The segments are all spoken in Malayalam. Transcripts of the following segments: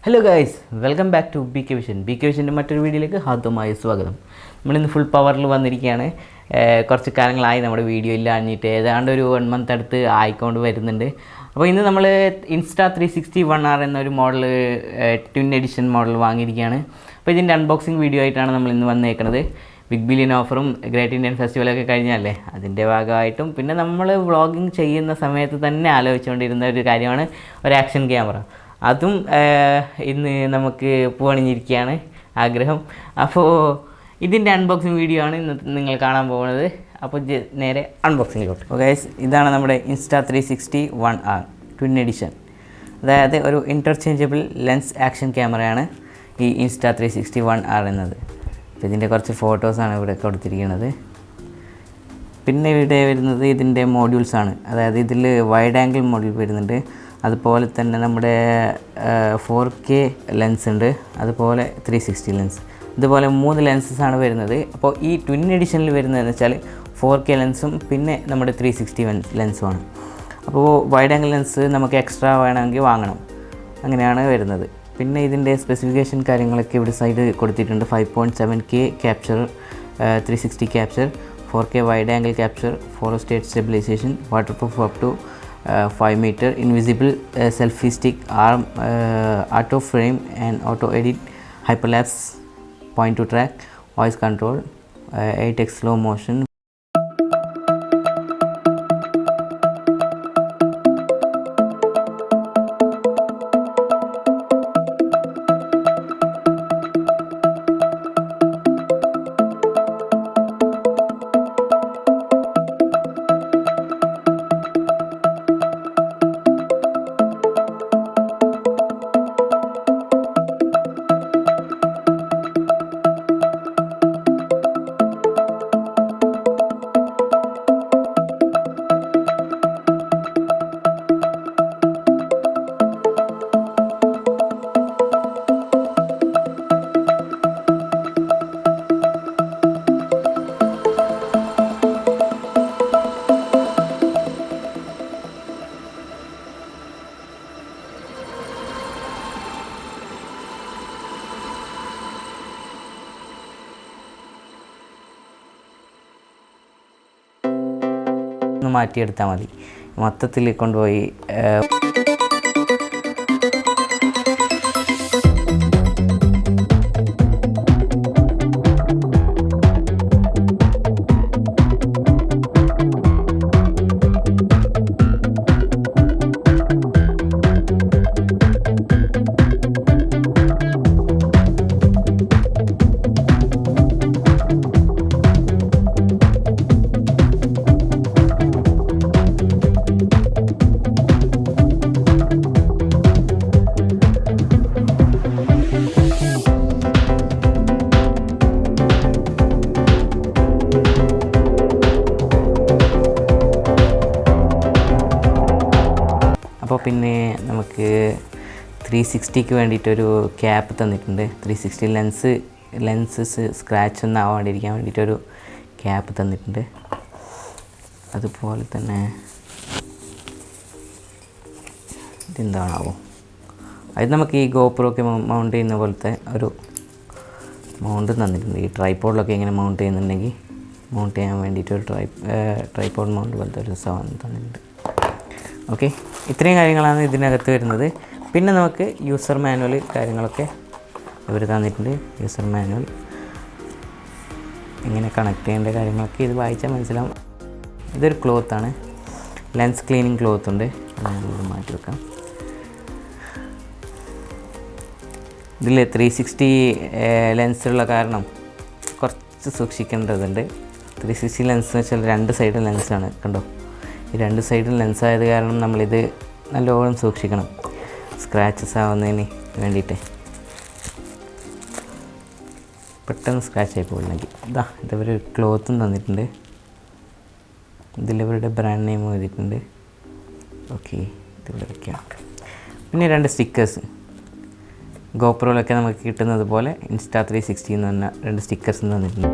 Hello guys, welcome back to B K വിഷൻ്റെ മറ്റൊരു വീഡിയോയിലേക്ക് ഹാർദവമായ സ്വാഗതം. നമ്മളിന്ന് ഫുൾ പവറിൽ വന്നിരിക്കുകയാണ്. കുറച്ച് കാലങ്ങളായി നമ്മുടെ വീഡിയോ ഇല്ലാഞ്ഞിട്ട് ഏതാണ്ട് ഒരു 1 മന്ത് അടുത്ത് ആയിക്കൊണ്ട് വരുന്നുണ്ട്. അപ്പോൾ ഇന്ന് നമ്മൾ Insta360 ONE R എന്നൊരു മോഡൽ ട്വിൻ എഡിഷൻ മോഡൽ വാങ്ങിയിരിക്കുകയാണ്. അപ്പോൾ ഇതിൻ്റെ അൺബോക്സിങ് വീഡിയോ ആയിട്ടാണ് നമ്മൾ ഇന്ന് വന്നേക്കുന്നത്. ബിഗ് ബില്യൺ ഓഫറും ഗ്രേറ്റ് ഇന്ത്യൻ ഫെസ്റ്റിവലൊക്കെ കഴിഞ്ഞല്ലേ, അതിൻ്റെ ഭാഗമായിട്ടും പിന്നെ നമ്മൾ വ്ളോഗിങ് ചെയ്യുന്ന സമയത്ത് തന്നെ ആലോചിച്ചുകൊണ്ടിരുന്ന ഒരു കാര്യമാണ് ഒരു ആക്ഷൻ ക്യാമറ. അതും ഇന്ന് നമുക്ക് പൂവണിഞ്ഞിരിക്കുകയാണ് ആഗ്രഹം. അപ്പോൾ ഇതിൻ്റെ അൺബോക്സിങ് വീഡിയോ ആണ് ഇന്ന് നിങ്ങൾ കാണാൻ പോകുന്നത്. അപ്പോൾ നേരെ അൺബോക്സിങ്ങിലോട്ട്. ഓ ഗൈസ്, ഇതാണ് നമ്മുടെ Insta360 ONE R twin edition. അതായത് ഒരു ഇൻ്റർചേഞ്ചബിൾ ലെൻസ് ആക്ഷൻ ക്യാമറയാണ് ഈ Insta360 ONE R എന്നത്. അപ്പോൾ ഇതിൻ്റെ കുറച്ച് ഫോട്ടോസാണ് ഇവിടെ കൊടുത്തിരിക്കുന്നത്. പിന്നെ ഇവിടെ വരുന്നത് ഇതിൻ്റെ മോഡ്യൂൾസാണ്. അതായത് ഇതിൽ വൈഡ് ആംഗിൾ മോഡ്യൂൾ വരുന്നുണ്ട്, അതുപോലെ തന്നെ നമ്മുടെ 4K ലെൻസ് ഉണ്ട്, അതുപോലെ 360 ലെൻസ്. ഇതുപോലെ 3 ലെൻസസാണ് വരുന്നത്. അപ്പോൾ ഈ ട്വിൻ എഡിഷനിൽ വരുന്നതെന്ന് വെച്ചാൽ 4K ലെൻസും പിന്നെ നമ്മുടെ 360 ലെൻസുമാണ്. അപ്പോൾ വൈഡ് ആംഗിൾ ലെൻസ് നമുക്ക് എക്സ്ട്രാ വേണമെങ്കിൽ വാങ്ങണം, അങ്ങനെയാണ് വരുന്നത്. പിന്നെ ഇതിൻ്റെ സ്പെസിഫിക്കേഷൻ കാര്യങ്ങളൊക്കെ ഇവിടെ സൈഡ് കൊടുത്തിട്ടുണ്ട്. 5.7K capture, 360 capture, 4K wide angle capture, 4 state stabilisation, water proof up to 5 meter, invisible selfie stick, arm, auto frame and auto edit, hyperlapse, point to track, voice control, 8x slow motion. ഒന്ന് മാറ്റിയെടുത്താൽ മതി, മൊത്തത്തിൽ കൊണ്ടുപോയി അപ്പോൾ പിന്നെ നമുക്ക് 360ക്ക് വേണ്ടിയിട്ടൊരു ക്യാപ്പ് തന്നിട്ടുണ്ട്. 360 ലെൻസസ് സ്ക്രാച്ച് ഒന്നും ആവാണ്ടിരിക്കാൻ വേണ്ടിയിട്ടൊരു ക്യാപ്പ് തന്നിട്ടുണ്ട്. അതുപോലെ തന്നെ ഇതെന്താണാവോ, അത് നമുക്ക് ഈ ഗോപ്രോക്ക് മൗണ്ട് ചെയ്യുന്ന പോലത്തെ ഒരു മൗണ്ട് തന്നിട്ടുണ്ട്. ഈ ട്രൈപോഡിലൊക്കെ ഇങ്ങനെ മൗണ്ട് ചെയ്യുന്നുണ്ടെങ്കിൽ മൗണ്ട് ചെയ്യാൻ വേണ്ടിയിട്ടൊരു ട്രൈപോഡ് മൗണ്ട് പോലത്തെ ഒരു സാധനം തന്നിട്ടുണ്ട്. ഓക്കെ, ഇത്രയും കാര്യങ്ങളാണ് ഇതിനകത്ത് വരുന്നത്. പിന്നെ നമുക്ക് യൂസർ മാനുവൽ കാര്യങ്ങളൊക്കെ ഇവർ തന്നിട്ടുണ്ട്. യൂസർ മാനുവൽ എങ്ങനെ കണക്ട് ചെയ്യേണ്ട കാര്യങ്ങളൊക്കെ ഇത് വായിച്ചാൽ മനസ്സിലാവും. ഇതൊരു ക്ലോത്താണ്, ലെൻസ് ക്ലീനിങ് ക്ലോത്ത് ഉണ്ട്. ഞാനിത് മാറ്റി വെക്കാം. ഇതിൽ 360 ലെൻസുള്ള കാരണം കുറച്ച് സൂക്ഷിക്കേണ്ടതുണ്ട്. 360 ലെൻസ് എന്ന് വെച്ചാൽ 2 സൈഡ് ലെൻസാണ്, കണ്ടോ. ഈ 2 സൈഡിൽ ലെൻസായത് കാരണം നമ്മളിത് നല്ലോണം സൂക്ഷിക്കണം, സ്ക്രാച്ചസ് ആവുന്നതിന് വേണ്ടിയിട്ട്. പെട്ടെന്ന് സ്ക്രാച്ച് ആയി പോകില്ലെങ്കിൽ ഇതവർ ക്ലോത്തും തന്നിട്ടുണ്ട്. ഇതിലിവരുടെ ബ്രാൻഡ് നെയിം എഴുതിയിട്ടുണ്ട്. ഓക്കെ, ഇതിവിടെ വയ്ക്കാം. പിന്നെ 2 സ്റ്റിക്കേഴ്സ്, ഗോപ്രോയിലൊക്കെ നമുക്ക് കിട്ടുന്നത് പോലെ Insta360 എന്ന് പറഞ്ഞ 2 സ്റ്റിക്കേഴ്സും തന്നിട്ടുണ്ട്.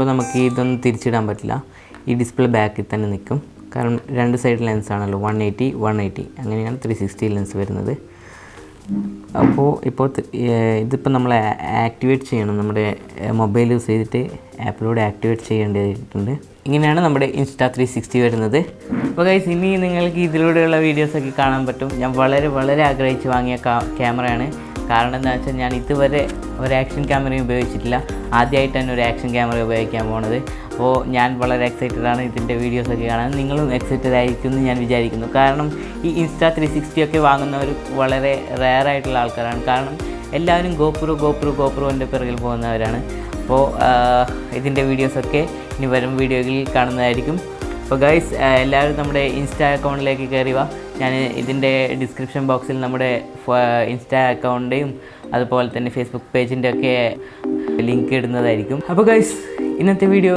ചെയ്യുമ്പോൾ നമുക്ക് ഇതൊന്നും തിരിച്ചിടാൻ പറ്റില്ല. ഈ ഡിസ്പ്ലേ ബാക്കിൽ തന്നെ നിൽക്കും. കാരണം 2 സൈഡ് ലെൻസാണല്ലോ, 180 180 അങ്ങനെയാണ് 360 ലെൻസ് വരുന്നത്. അപ്പോൾ ഇതിപ്പോൾ നമ്മൾ ആക്ടിവേറ്റ് ചെയ്യണം. നമ്മുടെ മൊബൈൽ യൂസ് ചെയ്തിട്ട് ആപ്പിലൂടെ ആക്ടിവേറ്റ് ചെയ്യേണ്ടതായിട്ടുണ്ട്. ഇങ്ങനെയാണ് നമ്മുടെ ഇൻസ്റ്റാ 360 വരുന്നത്. അപ്പോൾ ഗൈസ്, ഇനി നിങ്ങൾക്ക് ഇതിലൂടെയുള്ള വീഡിയോസൊക്കെ കാണാൻ പറ്റും. ഞാൻ വളരെ വളരെ ആഗ്രഹിച്ച് വാങ്ങിയ ക്യാമറയാണ്. കാരണം എന്താ വെച്ചാൽ ഞാൻ ഇതുവരെ ഒരു ആക്ഷൻ ക്യാമറയും ഉപയോഗിച്ചിട്ടില്ല. ആദ്യമായിട്ട് തന്നെ ഒരു ആക്ഷൻ ക്യാമറ ഉപയോഗിക്കാൻ പോകുന്നത്. അപ്പോൾ ഞാൻ വളരെ എക്സൈറ്റഡ് ആണ് ഇതിൻ്റെ വീഡിയോസൊക്കെ കാണാൻ. നിങ്ങളും എക്സൈറ്റഡ് ആയിരിക്കും എന്ന് ഞാൻ വിചാരിക്കുന്നു. കാരണം ഈ ഇൻസ്റ്റാ 360 ഒക്കെ വാങ്ങുന്നവർ വളരെ റെയറായിട്ടുള്ള ആൾക്കാരാണ്. കാരണം എല്ലാവരും ഗോപ്രോൻ്റെ പിറകിൽ പോകുന്നവരാണ്. അപ്പോൾ ഇതിൻ്റെ വീഡിയോസൊക്കെ ഇനി വരും വീഡിയോകളിൽ കാണുന്നതായിരിക്കും. അപ്പോൾ ഗൈസ്, എല്ലാവരും നമ്മുടെ ഇൻസ്റ്റാ അക്കൗണ്ടിലേക്ക് കയറി വാ. ഞാൻ ഇതിൻ്റെ ഡിസ്ക്രിപ്ഷൻ ബോക്സിൽ നമ്മുടെ ഇൻസ്റ്റാ അക്കൗണ്ടിൻ്റെയും അതുപോലെ തന്നെ ഫേസ്ബുക്ക് പേജിൻ്റെ ഒക്കെ ലിങ്ക് ഇടുന്നതായിരിക്കും. അപ്പോൾ ഗൈസ്, ഇന്നത്തെ വീഡിയോ